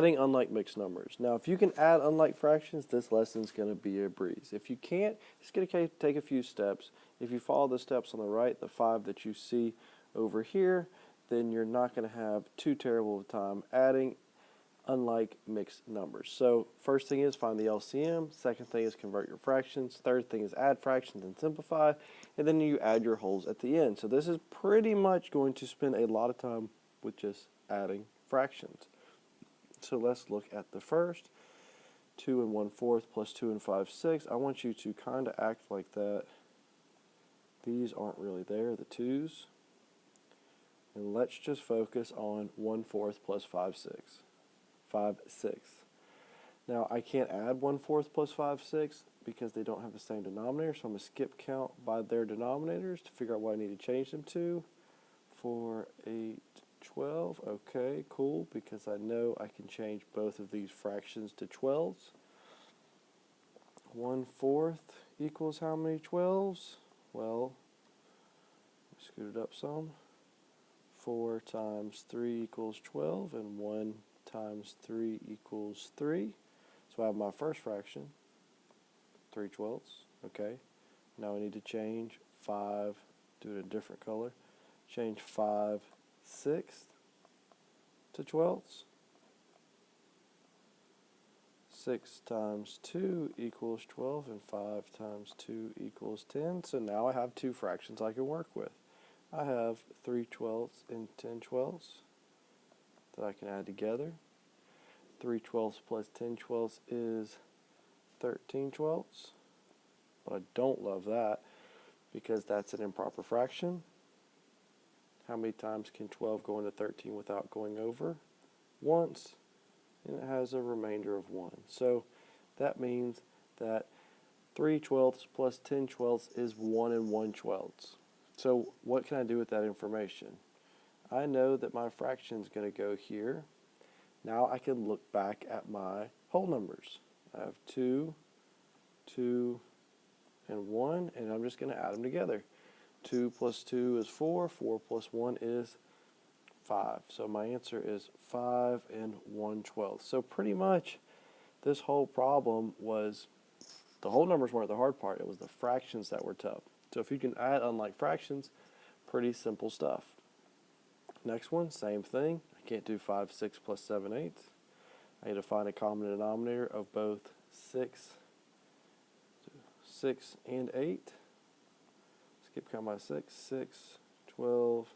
Adding unlike mixed numbers. Now, if you can add unlike fractions, this lesson's going to be a breeze. If you can't, it's going to take a few steps. If you follow the steps on the right, the 5 that you see over here, then you're not going to have too terrible of a time adding unlike mixed numbers. So first thing is find the LCM. Second thing is convert your fractions. Third thing is add fractions and simplify. And then you add your wholes at the end. So this is pretty much going to spend a lot of time with just adding fractions. So let's look at the first. 2 1/4 plus 2 5/6. I want you to kind of act like that. These aren't really there, the 2's. And let's just focus on 1/4 plus 5/6. Now I can't add 1/4 plus 5/6 because they don't have the same denominator, so I'm going to skip count by their denominators to figure out what I need to change them to. 4, 8, 12. Okay, cool, because I know I can change both of these fractions to 12s. 1/4 equals how many 12s? Well, scoot it up some. 4 times 3 equals 12, and 1 times 3 equals 3. So I have my first fraction, 3/12. Okay, now I need to change 5, do it a different color. Change 5/6 to 12ths. 6 times 2 equals 12, and 5 times 2 equals 10. So now I have two fractions I can work with. I have 3/12 and 10/12 that I can add together. 3/12 plus 10/12 is 13/12. But I don't love that because that's an improper fraction. How many times can 12 go into 13 without going over? Once. And it has a remainder of 1. So that means that 3/12 plus 10/12 is 1 1/12. So what can I do with that information? I know that my fraction is going to go here. Now I can look back at my whole numbers. I have 2, 2, and 1, and I'm just going to add them together. 2 plus 2 is 4, 4 plus 1 is 5. So my answer is 5 1/12. So pretty much this whole problem was, the whole numbers weren't the hard part, it was the fractions that were tough. So if you can add unlike fractions, pretty simple stuff. Next one, same thing. I can't do 5/6 plus 7/8. I need to find a common denominator of both 6 and 8. Skip count by 6, 6, 12,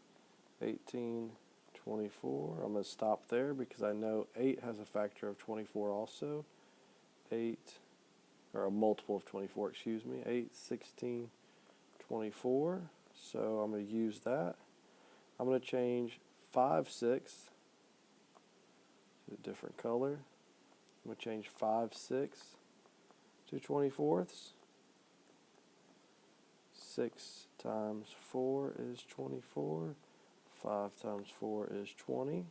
18, 24. I'm going to stop there because I know 8 has a factor of 24 also. 8, or a multiple of 24, excuse me. 8, 16, 24. So I'm going to use that. I'm going to change 5/6 to a different color. I'm going to change 5/6 to 24ths. 6 times 4 is 24. 5 times 4 is 20.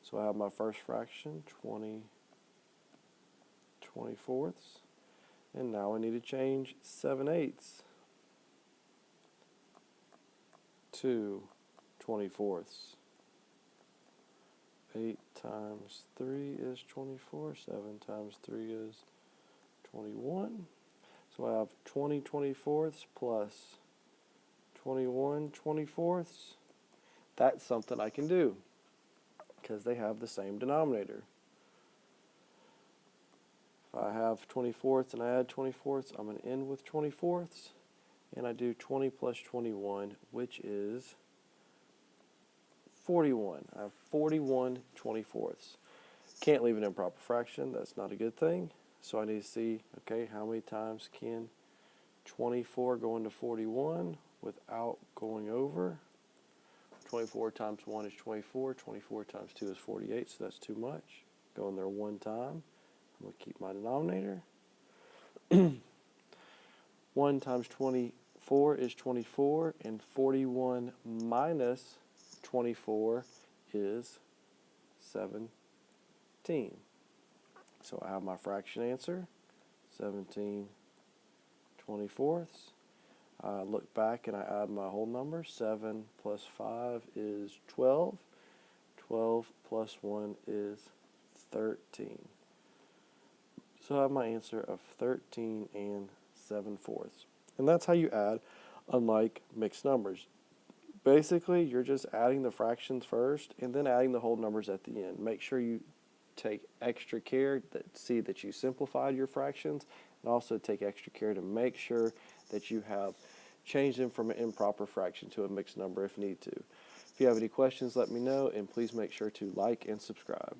So I have my first fraction, 20 24ths. And now I need to change 7/8 to 24ths. 8 times 3 is 24. 7 times 3 is 21. So I have 20 24ths plus 21 24ths. That's something I can do because they have the same denominator. If I have 24ths and I add 24ths, I'm going to end with 24ths. And I do 20 plus 21, which is 41. I have 41 24ths. Can't leave an improper fraction. That's not a good thing. So I need to see, okay, how many times can 24 go into 41 without going over? 24 times 1 is 24. 24 times 2 is 48, so that's too much. Go in there one time. I'm going to keep my denominator. 1 times 24 is 24, and 41 minus 24 is 17. So I have my fraction answer, 17 24ths. I look back and I add my whole number. 7 plus 5 is 12. 12 plus 1 is 13. So I have my answer of 13 and 7/4. And that's how you add, unlike mixed numbers. Basically, you're just adding the fractions first and then adding the whole numbers at the end. Make sure you take extra care that see that you simplified your fractions, and also take extra care to make sure that you have changed them from an improper fraction to a mixed number if need to. If you have any questions, let me know, and please make sure to like and subscribe.